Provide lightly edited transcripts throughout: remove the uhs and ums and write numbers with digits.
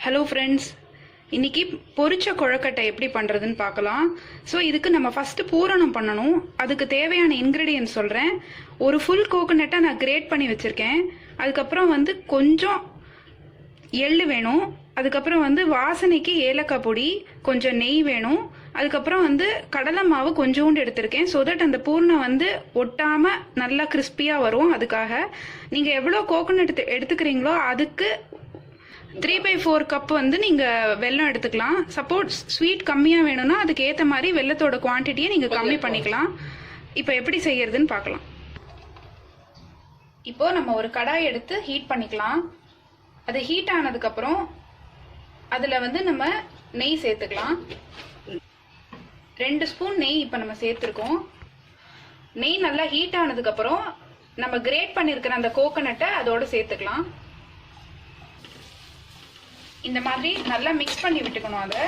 Hello friends, இன்றைக்கி பொரிச்ச கொழுக்கட்டை எப்படி பண்ணுறதுன்னு பார்க்கலாம். ஸோ இதுக்கு நம்ம ஃபஸ்ட்டு பூரணம் பண்ணணும். அதுக்கு தேவையான இன்க்ரீடியன்ட் சொல்கிறேன். ஒரு ஃபுல் கோகோனட்டை நான் கிரேட் பண்ணி வச்சுருக்கேன். அதுக்கப்புறம் கொஞ்சம் எள்ளு வேணும். அதுக்கப்புறம் வாசனைக்கு ஏலக்காய் பொடி, கொஞ்சம் நெய் வேணும். அதுக்கப்புறம் கடலை மாவு கொஞ்சோண்டு எடுத்திருக்கேன். ஸோ தட் அந்த பூர்ணம் ஒட்டாமல் நல்லா கிறிஸ்பியாக வரும். அதுக்காக நீங்கள் எவ்வளோ கோகோனட் எடுத்துக்கிறீங்களோ அதுக்கு 3/4 கப் நீங்கள் வெல்லம் எடுத்துக்கலாம். சப்போஸ் ஸ்வீட் கம்மியாக வேணும்னா அதுக்கு ஏற்ற மாதிரி வெல்லத்தோட குவான்டிட்டியை நீங்கள் கம்மி பண்ணிக்கலாம். இப்போ எப்படி செய்யறதுன்னு பார்க்கலாம். இப்போ நம்ம ஒரு கடாய் எடுத்து ஹீட் பண்ணிக்கலாம். அது ஹீட் ஆனதுக்கப்புறம் அதில் நம்ம நெய் சேர்த்துக்கலாம். 2 ஸ்பூன் நெய் இப்போ நம்ம சேர்த்துருக்கோம். நெய் நல்லா ஹீட் ஆனதுக்கப்புறம் நம்ம கிரேட் பண்ணியிருக்கிற அந்த கோகோனட்டை அதோடு சேர்த்துக்கலாம். இந்த மாதிரி நல்லா மிக்ஸ் பண்ணி விட்டுக்கணும். அதை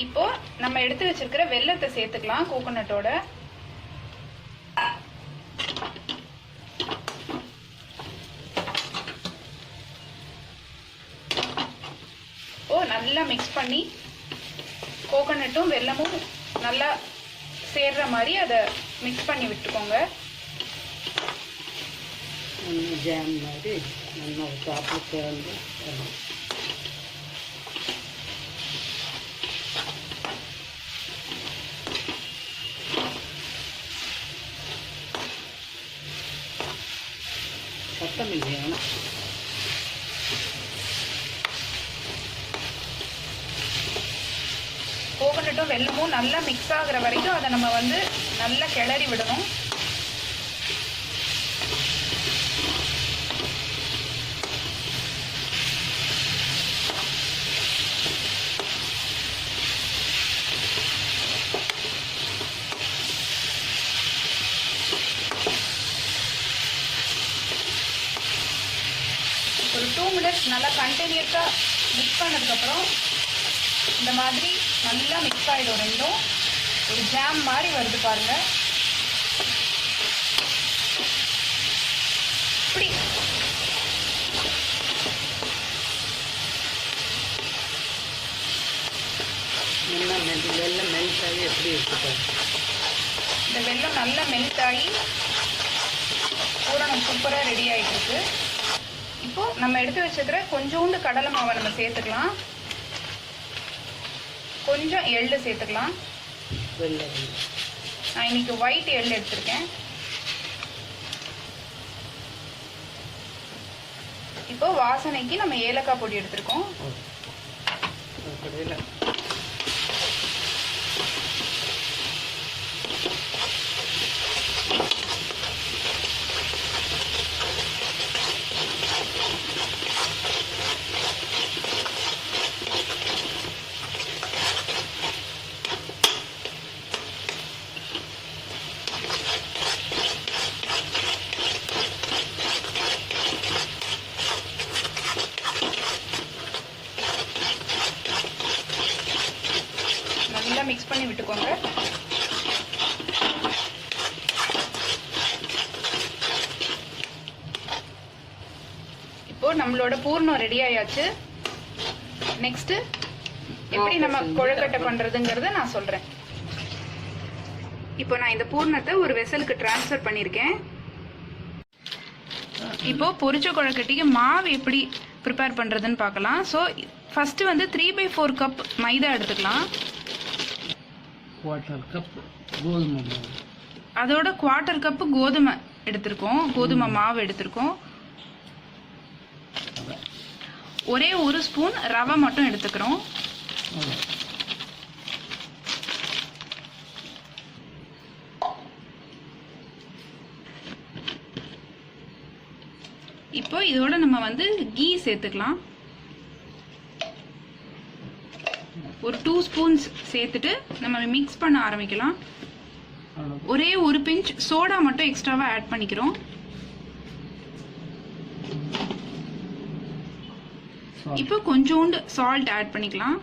இப்போ நம்ம எடுத்து வச்சிருக்கிற வெல்லத்தை சேர்த்துக்கலாம் கோகோனட்டோட. நல்லா மிக்ஸ் பண்ணி கோகோனட்டும் வெல்லமும் நல்லா சேர்ற மாதிரி அதை மிக்ஸ் பண்ணி விட்டுக்கோங்க. ஜாம் மாதிரி நம்ம சாப்பிட்டு சேர்ந்து சத்தம் இல்லையா? கோகோனட்டும் வெல்லமும் நல்லா மிக்ஸ் ஆகுற வரைக்கும் அதை நம்ம நல்லா கிளறி விடணும். ஒரு 2 மினிட்ஸ் நல்லா கண்டினியூஸாக மிக்ஸ் பண்ணதுக்கப்புறம் இந்த மாதிரி நல்லா மிக்ஸ் ஆகிடும். ரெண்டும் ஒரு ஜாம் மாதிரி வருது பாருங்கள். இப்படி வெள்ளம் மெல்ட் ஆகி எப்படி இருக்கு? இந்த வெல்லம் நல்லா மெல்ட் ஆகி பூரணம் சூப்பராக ரெடி ஆகிட்டு இருக்கு. இப்போ நம்ம எடுத்து வச்சுக்கிற கொஞ்சோண்டு கடலை மாவை நம்ம சேர்த்துக்கலாம். கொஞ்சம் எள்ளு சேர்த்துக்கலாம். நான் இன்னைக்கு ஒயிட் எள்ளு எடுத்திருக்கேன். இப்போ வாசனைக்கு நம்ம ஏலக்காய் பொடி எடுத்திருக்கோம். நல்லா மிக்ஸ் பண்ணி விட்டுக்கோங்க. இப்போ நம்மளோட பூர்ணம் ரெடி ஆயாச்சு. நெக்ஸ்ட் எப்படி நம்ம கொழுக்கட்டை பண்றதுங்கிறத நான் சொல்றேன். இப்போ நான் இந்த பூர்ணத்தை ஒரு வெசலுக்கு டிரான்ஸ்ஃபர் பண்ணியிருக்கேன். இப்போ பொரிச்ச கொழுக்கட்டைக்கு மாவு எப்படி ப்ரிப்பேர் பண்றதுன்னு பார்க்கலாம். ஸோ ஃபர்ஸ்ட் 3/4 கப் மைதா எடுத்துக்கலாம். 1/4 கப் கோதுமை மாவு, அதோட 1/4 கப் கோதுமை எடுத்திருக்கோம். கோதுமை மாவு எடுத்திருக்கோம். ஒரே 1 ஸ்பூன் ரவை மட்டும் எடுத்துக்கிறோம். இப்போ இதோட நம்ம கீ சேர்த்துக்கலாம். ஒரு 2 ஸ்பூன்ஸ் சேர்த்துட்டு நம்ம மிக்ஸ் பண்ண ஆரம்பிக்கலாம். ஒரே 1 பிஞ்ச் சோடா மட்டும் எக்ஸ்ட்ராவா ஆட் பண்ணிக்கிறோம். இப்போ கொஞ்சோண்டு சால்ட் ஆட் பண்ணிக்கலாம்.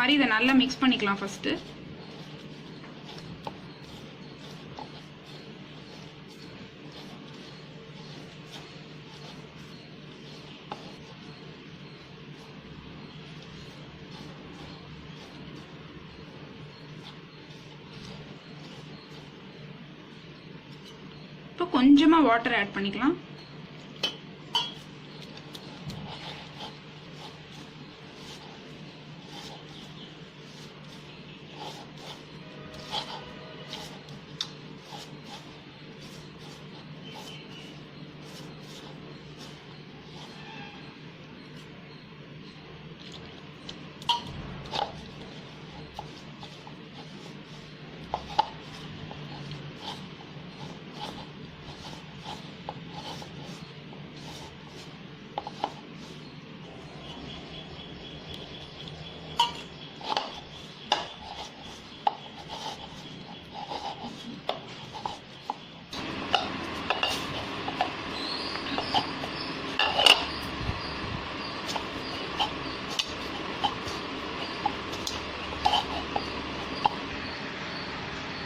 மாதிரி இதை நல்லா மிக்ஸ் பண்ணிக்கலாம் ஃபர்ஸ்ட். இப்போ கொஞ்சமா வாட்டர் ஆட் பண்ணிக்கலாம்.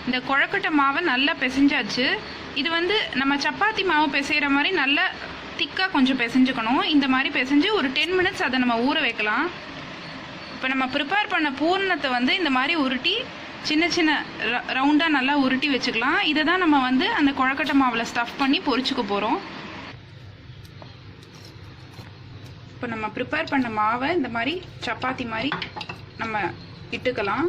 இந்த கொழக்கட்டை மாவை நல்லா பிசைஞ்சாச்சு. இது வந்து நம்ம சப்பாத்தி மாவு பிசைகிற மாதிரி நல்லா திக்காக கொஞ்சம் பிசைஞ்சுக்கணும். இந்த மாதிரி பிசைஞ்சு ஒரு 10 மினிட்ஸ் அதை நம்ம ஊற வைக்கலாம். இப்போ நம்ம ப்ரிப்பேர் பண்ண பூரணத்தை வந்து இந்த மாதிரி உருட்டி சின்ன சின்ன ரவுண்டாக நல்லா உருட்டி வச்சுக்கலாம். இதை தான் நம்ம வந்து அந்த கொழக்கட்டை மாவில் ஸ்டஃப் பண்ணி பொரிச்சுக்க போகிறோம். இப்போ நம்ம ப்ரிப்பேர் பண்ண மாவை இந்த மாதிரி சப்பாத்தி மாதிரி நம்ம இட்டுக்கலாம்.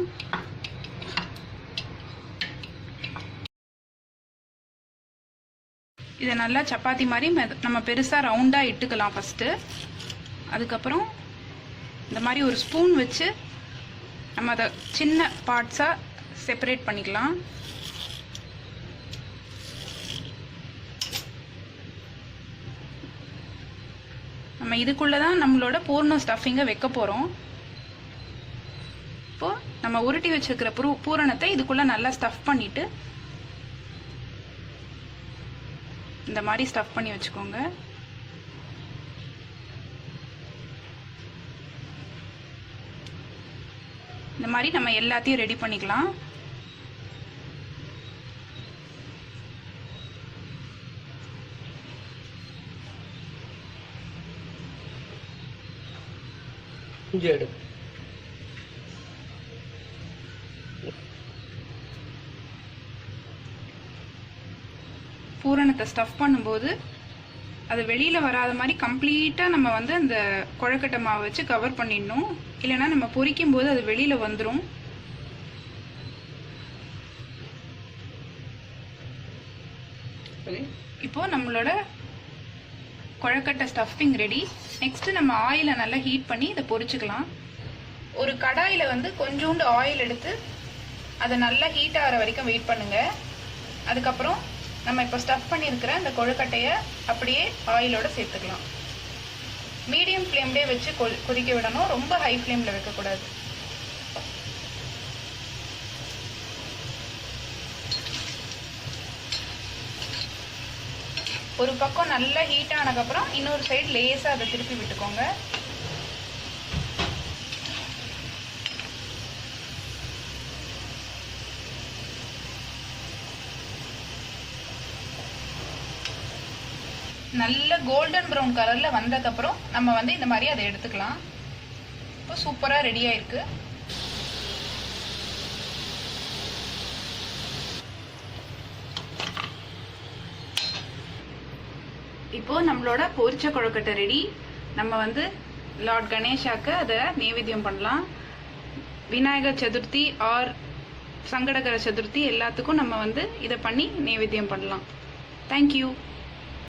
இதை நல்லா சப்பாத்தி மாதிரி நம்ம பெருசாக ரவுண்டாக இட்டுக்கலாம் ஃபஸ்ட்டு. அதுக்கப்புறம் இந்த மாதிரி ஒரு ஸ்பூன் வச்சு நம்ம அதை சின்ன பார்ட்ஸாக செப்பரேட் பண்ணிக்கலாம். நம்ம இதுக்குள்ளே தான் நம்மளோட பூர்ண ஸ்டஃபிங்கை வைக்க போகிறோம். இப்போது நம்ம உருட்டி வச்சுருக்கிற பூரணத்தை இதுக்குள்ளே நல்லா ஸ்டஃப் பண்ணிவிட்டு இந்த மாதிரி ஸ்டஃப் பண்ணி வச்சுக்கோங்க. இந்த மாதிரி நம்ம எல்லாத்தையும் ரெடி பண்ணிக்கலாம். பூரணத்தை ஸ்டஃப் பண்ணும்போது அது வெளியில் வராத மாதிரி கம்ப்ளீட்டாக நம்ம வந்து அந்த கொழக்கட்டை மாவை வச்சு கவர் பண்ணிடணும். இல்லைன்னா நம்ம பொரிக்கும் போது அது வெளியில் வந்துடும். இப்போது நம்மளோட கொழக்கட்டை ஸ்டஃபிங் ரெடி. நெக்ஸ்ட்டு நம்ம ஆயிலை நல்லா ஹீட் பண்ணி இதை பொரிச்சுக்கலாம். ஒரு கடாயில் வந்து கொஞ்சோண்டு ஆயில் எடுத்து அதை நல்லா ஹீட் ஆகிற வரைக்கும் வெயிட் பண்ணுங்கள். அதுக்கப்புறம் நம்ம இப்போ ஸ்டஃப் பண்ணியிருக்கிற அந்த கொழுக்கட்டையை அப்படியே ஆயிலோட சேர்த்துக்கலாம். மீடியம் ஃப்ளேம்லேயே வச்சு கொதிக்க விடணும். ரொம்ப ஹை ஃப்ளேமில் வைக்கக்கூடாது. ஒரு பக்கம் நல்லா ஹீட் ஆனதுக்கப்புறம் இன்னொரு சைடு லேசாக அதை திருப்பி விட்டுக்கோங்க. நல்ல கோல்டன் ப்ரௌன் கலர்ல வந்ததுக்கப்புறம் நம்ம வந்து இந்த மாதிரி அதை எடுத்துக்கலாம். இப்போ சூப்பரா ரெடியா இருக்கு. இப்போ நம்மளோட பொரிச்ச கொழுக்கட்டை ரெடி. நம்ம வந்து லார்ட் கணேஷாக்கு அதை நைவேத்தியம் பண்ணலாம். விநாயகர் சதுர்த்தி ஆர் சங்கடகர சதுர்த்தி எல்லாத்துக்கும் நம்ம வந்து இதை பண்ணி நைவேத்தியம் பண்ணலாம். தேங்க்யூ.